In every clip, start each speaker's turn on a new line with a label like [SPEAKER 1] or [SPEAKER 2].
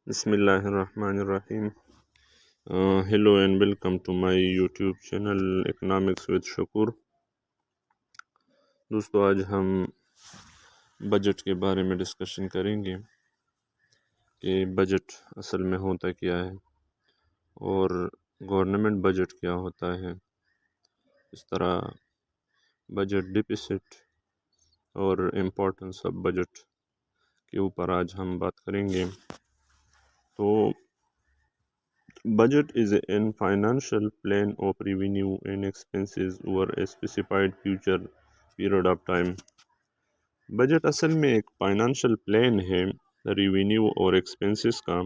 [SPEAKER 1] Bismillahirrahmanirrahim. Hello and welcome to my YouTube channel Economics with Shakur. دوستو آج ہم budget کے بارے میں ڈسکشن کریں گے کہ بجٹ اصل میں ہوتا کیا ہے اور گورنمنٹ بجٹ کیا ہوتا ہے، اس طرح بجٹ ڈیفیسٹ اور امپورٹنس آف بجٹ کے اوپر آج ہم بات کریں گے۔ تو Budget is a financial plan of revenue and expenses over a specified future period of time. Budget اصل میں ایک فائنانشل پلان ہے ریونیو اور ایکسپنسز کا۔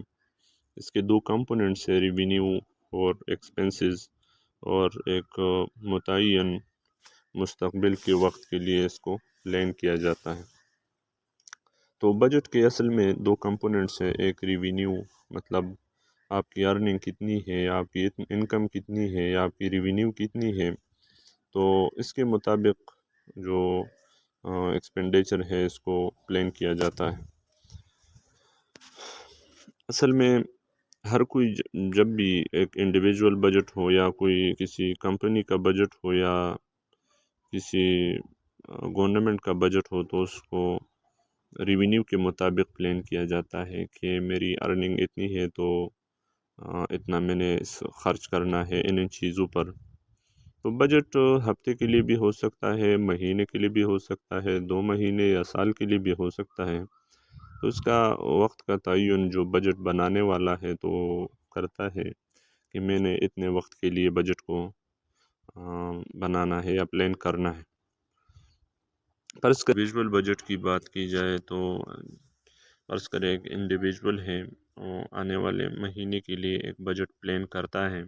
[SPEAKER 1] اس کے دو کمپوننٹس ہے، ریونیو اور ایکسپنسز، اور ایک متعین مستقبل کے وقت کے لیے اس کو پلان کیا جاتا ہے۔ تو بجٹ کے اصل میں دو کمپوننٹس ہیں، ایک ریونیو، مطلب آپ کی ارننگ کتنی ہے، آپ کی انکم کتنی ہے، آپ کی ریونیو کتنی ہے، تو اس کے مطابق جو ایکسپینڈیچر ہے اس کو پلان کیا جاتا ہے۔ اصل میں ہر کوئی جب بھی ایک انڈیویجول بجٹ ہو یا کوئی کسی کمپنی کا بجٹ ہو یا کسی گورنمنٹ کا بجٹ ہو، تو اس کو ریونیو کے مطابق پلان کیا جاتا ہے کہ میری ارننگ اتنی ہے تو اتنا میں نے خرچ کرنا ہے ان چیزوں پر۔ تو بجٹ ہفتے کے لیے بھی ہو سکتا ہے، مہینے کے لیے بھی ہو سکتا ہے، 2 مہینے یا سال کے لیے بھی ہو سکتا ہے۔ تو اس کا وقت کا تعین جو بجٹ بنانے والا ہے تو کرتا ہے کہ میں نے اتنے وقت کے لیے بجٹ کو بنانا ہے یا پلان کرنا ہے۔ پر اس کا ویژول بجٹ کی بات کی جائے تو فرض کریں ایک انڈیویجول ہے، آنے والے مہینے کے لیے ایک بجٹ پلان کرتا ہے،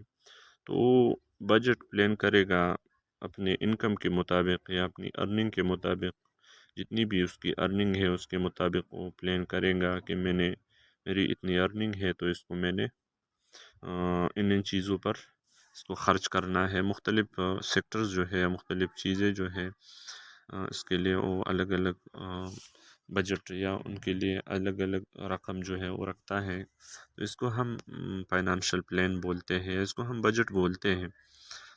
[SPEAKER 1] تو وہ بجٹ پلان کرے گا اپنے انکم کے مطابق یا اپنی ارننگ کے مطابق، جتنی بھی اس کی ارننگ ہے اس کے مطابق وہ پلان کرے گا کہ میری اتنی ارننگ ہے تو اس کو میں نے ان چیزوں پر اس کو خرچ کرنا ہے۔ مختلف سیکٹرز جو ہے، مختلف چیزیں جو ہے، اس کے لیے وہ الگ الگ بجٹ یا ان کے لیے الگ الگ رقم جو ہے وہ رکھتا ہے۔ تو اس کو ہم فائنانشل پلان بولتے ہیں، اس کو ہم بجٹ بولتے ہیں۔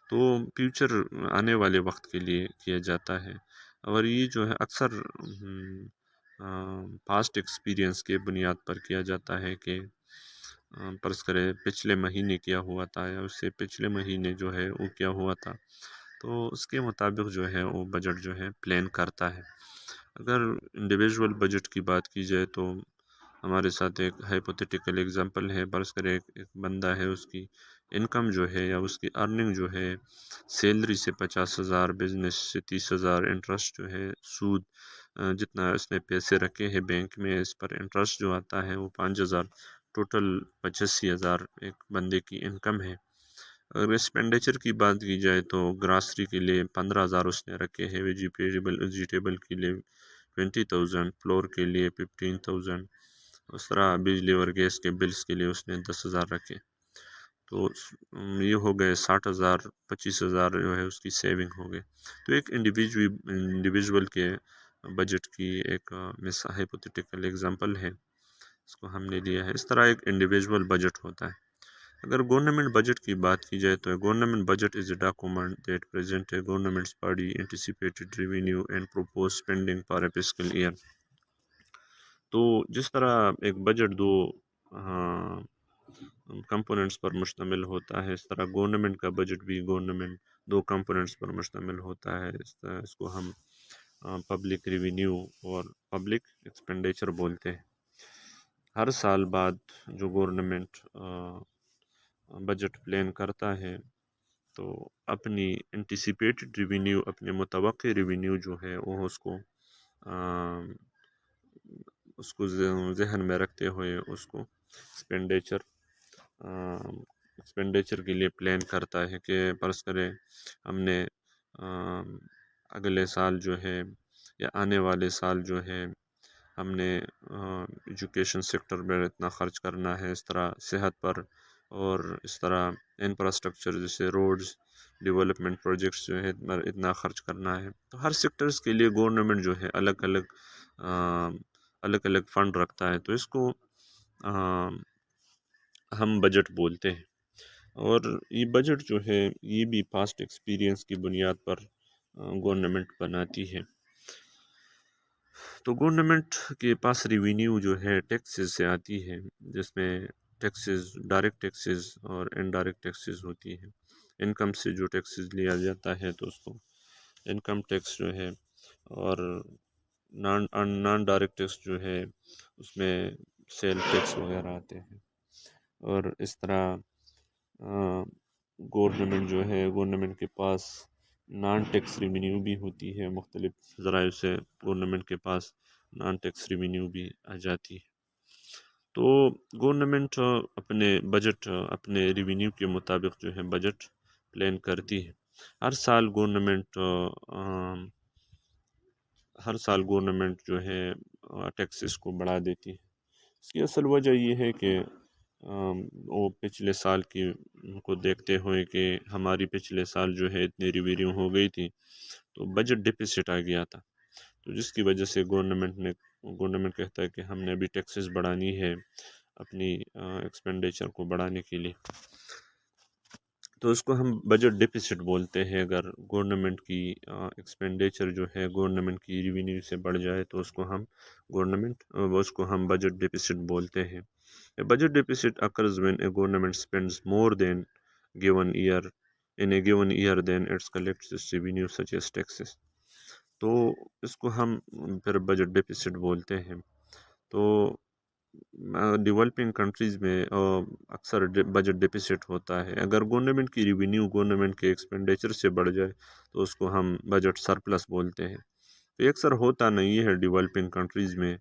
[SPEAKER 1] تو فیوچر آنے والے وقت کے لیے کیا جاتا ہے، اور یہ جو ہے اکثر پاسٹ ایکسپیرینس کے بنیاد پر کیا جاتا ہے کہ فرض کرے پچھلے مہینے کیا ہوا تھا یا اس سے پچھلے مہینے جو ہے وہ کیا ہوا تھا، تو اس کے مطابق جو ہے وہ بجٹ جو ہے پلان کرتا ہے۔ اگر انڈیویجول بجٹ کی بات کی جائے تو ہمارے ساتھ ایک ہائپوتھیٹیکل ایگزامپل ہے، فرض کرے ایک بندہ ہے، اس کی انکم جو ہے یا اس کی ارننگ جو ہے سیلری سے 50,000، بزنس سے 30,000، انٹرسٹ جو ہے سود جتنا اس نے پیسے رکھے ہیں بینک میں اس پر انٹرسٹ جو آتا ہے وہ 5,000، ٹوٹل 85,000 ایک بندے کی انکم ہے۔ اگر ایکسپینڈیچر کی بات کی جائے تو گراسری کے لیے 15,000 اس نے رکھے ہیں، ویجیٹیبل کے لیے 20,000، فلور کے لیے 15,000، اس طرح بجلی اور گیس کے بلز کے لیے اس نے 10,000 رکھے۔ تو یہ ہو گئے 60,000، 25,000 جو ہے اس کی سیونگ ہو گئے۔ تو ایک انڈیویجول کے بجٹ کی ایک ہائپوتھیٹیکل ایگزامپل ہے، اس کو ہم نے لیا ہے۔ اس طرح ایک انڈیویجول بجٹ ہوتا ہے۔ اگر گورنمنٹ بجٹ کی بات کی جائے تو government budget is a document that present a government's body anticipated revenue and propose spending for a fiscal year. تو جس طرح ایک بجٹ دو کمپوننٹس پر مشتمل ہوتا ہے، اس طرح گورنمنٹ کا بجٹ بھی گورنمنٹ دو کمپوننٹس پر مشتمل ہوتا ہے۔ اس کو ہم پبلک ریونیو اور پبلک ایکسپینڈیچر بولتے ہیں۔ ہر سال بعد جو گورنمنٹ بجٹ پلان کرتا ہے تو اپنی انٹیسپیٹڈ ریونیو، اپنے متوقع ریونیو جو ہے وہ اس کو ذہن میں رکھتے ہوئے اس کو ایکسپینڈیچر کے لیے پلان کرتا ہے کہ فرض کریں ہم نے اگلے سال جو ہے یا آنے والے سال جو ہے ہم نے ایجوکیشن سیکٹر میں اتنا خرچ کرنا ہے، اس طرح صحت پر، اور اس طرح انفراسٹرکچر جیسے روڈز ڈیولپمنٹ پروجیکٹس جو ہے اتنا خرچ کرنا ہے۔ تو ہر سیکٹرز کے لیے گورنمنٹ جو ہے الگ الگ فنڈ رکھتا ہے۔ تو اس کو ہم بجٹ بولتے ہیں، اور یہ بجٹ جو ہے یہ بھی پاسٹ ایکسپیرینس کی بنیاد پر گورنمنٹ بناتی ہے۔ تو گورنمنٹ کے پاس ریونیو جو ہے ٹیکسز سے آتی ہے، جس میں ٹیکسز، ڈائریکٹ ٹیکسز اور انڈائریکٹ ٹیکسز ہوتی ہے۔ انکم سے جو ٹیکسز لیا جاتا ہے تو اس کو انکم ٹیکس جو ہے، اور نان ڈائریکٹ ٹیکس جو ہے اس میں سیل ٹیکس وغیرہ آتے ہیں۔ اور اس طرح گورنمنٹ جو ہے، گورنمنٹ کے پاس نان ٹیکس ریونیو بھی ہوتی ہے، مختلف ذرائع سے گورنمنٹ کے پاس نان ٹیکس ریونیو بھی آ جاتی ہے۔ تو گورنمنٹ اپنے بجٹ، اپنے ریونیو کے مطابق جو ہے بجٹ پلان کرتی ہے۔ ہر سال گورنمنٹ جو ہے ٹیکسز کو بڑھا دیتی ہے۔ اس کی اصل وجہ یہ ہے کہ وہ پچھلے سال کو دیکھتے ہوئے کہ ہماری پچھلے سال جو ہے اتنی ریونیو ہو گئی تھی تو بجٹ ڈیفیسٹ آ گیا تھا، تو جس کی وجہ سے گورنمنٹ کہتا ہے کہ ہم نے ابھی ٹیکسز بڑھانی ہے اپنی ایکسپینڈیچر کو بڑھانے کے لیے، تو اس کو ہم بجٹ ڈیفیسٹ بولتے ہیں۔ اگر گورنمنٹ کی ایکسپینڈیچر جو ہے گورنمنٹ کی ریونیو سے بڑھ جائے تو اس کو ہم بجٹ ڈیفیسٹ بولتے ہیں۔ A budget deficit occurs when a government spends more than given year in a given year than it collects its revenue such as taxes۔ تو اس کو ہم پھر بجٹ ڈیفیسٹ بولتے ہیں۔ تو ڈیولپنگ کنٹریز میں اکثر بجٹ ڈیفیسٹ ہوتا ہے۔ اگر گورنمنٹ کی ریونیو گورنمنٹ کے ایکسپینڈیچر سے بڑھ جائے تو اس کو ہم بجٹ سرپلس بولتے ہیں۔ تو یہ اکثر ہوتا نہیں ہے ڈیولپنگ کنٹریز میں،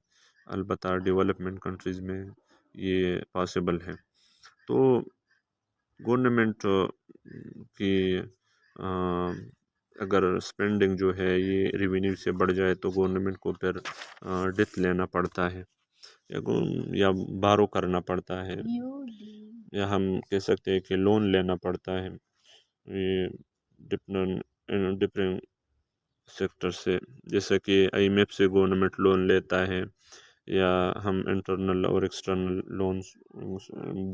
[SPEAKER 1] البتہ ڈیولپمنٹ کنٹریز میں یہ پاسبل ہے۔ تو گورنمنٹ کی اگر اسپینڈنگ جو ہے یہ ریونیو سے بڑھ جائے تو گورنمنٹ کو پھر ڈیٹ لینا پڑتا ہے، یا بارو کرنا پڑتا ہے، یا ہم کہہ سکتے ہیں کہ لون لینا پڑتا ہے یہ ڈفرینٹ سیکٹر سے، جیسا کہ آئی ایم ایف سے گورنمنٹ لون لیتا ہے، یا ہم انٹرنل اور ایکسٹرنل لونز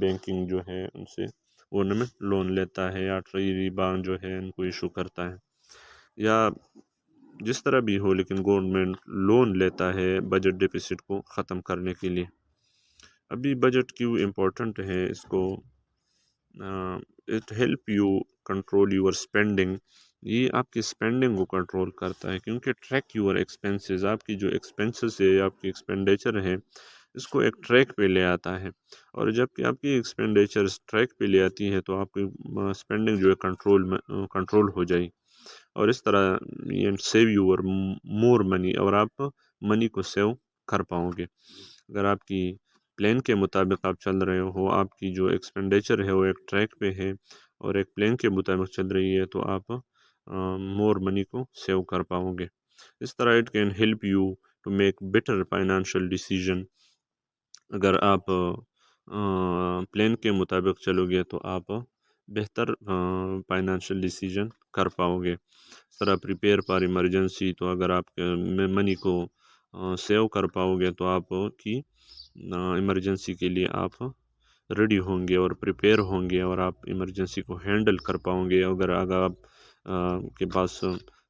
[SPEAKER 1] بینکنگ جو ہے ان سے گورنمنٹ لون لیتا ہے، یا ٹریجری بانڈ جو ہے ان کو ایشو کرتا ہے، یا جس طرح بھی ہو، لیکن گورنمنٹ لون لیتا ہے بجٹ ڈیفیسٹ کو ختم کرنے کے لیے۔ ابھی بجٹ کیوں امپورٹنٹ ہے، اس کو it help you control your spending, یہ آپ کی اسپینڈنگ کو کنٹرول کرتا ہے، کیونکہ ٹریک یور ایکسپینسز، آپ کی جو ایکسپینسز ہے، آپ کی ایکسپینڈیچر ہے، اس کو ایک ٹریک پہ لے آتا ہے، اور جب کہ آپ کی ایکسپینڈیچر ٹریک پہ لے آتی ہے تو آپ کی اسپینڈنگ جو ہے کنٹرول ہو جائے، اور اس طرح سیو یور مور منی، اور آپ منی کو سیو کر پاؤ گے۔ اگر آپ کی پلان کے مطابق آپ چل رہے ہو، آپ کی جو ایکسپینڈیچر ہے وہ ایک ٹریک پہ ہے اور ایک پلان کے مطابق چل رہی ہے، تو آپ مور منی کو سیو کر پاؤ گے۔ اس طرح it can help you to make better financial decision. اگر آپ پلان کے مطابق چلو گے تو آپ بہتر فائنانشیل ڈیسیژن کر پاؤ گے۔ اس طرح پریپیئر فار ایمرجنسی، تو اگر آپ منی کو سیو کر پاؤ گے تو آپ کی ایمرجنسی کے لیے آپ ریڈی ہوں گے اور پریپیئر ہوں گے، اور آپ ایمرجنسی کو ہینڈل کر پاؤں گے۔ اگر آپ کے پاس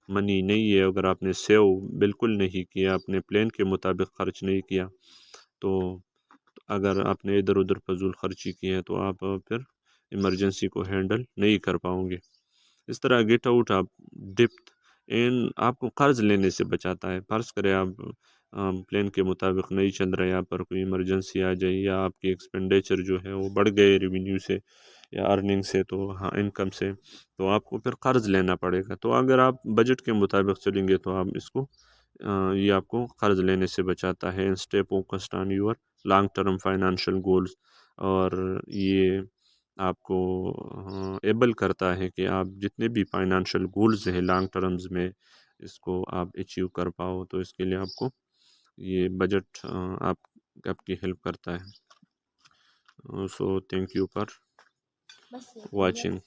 [SPEAKER 1] منی نہیں ہے، اگر آپ نے سیو بالکل نہیں کیا، اپنے پلان کے مطابق خرچ نہیں کیا، تو اگر آپ نے ادھر ادھر فضول خرچی کی ہے تو آپ پھر ایمرجنسی کو ہینڈل نہیں کر پاؤں گے۔ اس طرح گیٹ آؤٹ آف ڈپت آپ کو قرض لینے سے بچاتا ہے۔ فرض کرے آپ پلان کے مطابق نہیں چل رہے، آپ پر کوئی ایمرجنسی آ جائے، یا آپ کی ایکسپینڈیچر جو ہے وہ بڑھ گئے ریونیو سے یا ارننگ سے، تو انکم سے، تو آپ کو پھر قرض لینا پڑے گا۔ تو اگر آپ بجٹ کے مطابق چلیں گے تو آپ یہ آپ کو قرض لینے سے بچاتا ہے۔ Stay focused on your long term financial goals, اور یہ آپ کو ایبل کرتا ہے کہ آپ جتنے بھی فائنانشیل گولز ہیں لانگ ٹرمز میں، اس کو آپ اچیو کر پاؤ، تو اس کے لیے آپ کو یہ بجٹ آپ کی ہیلپ کرتا ہے۔ So thank you for watching.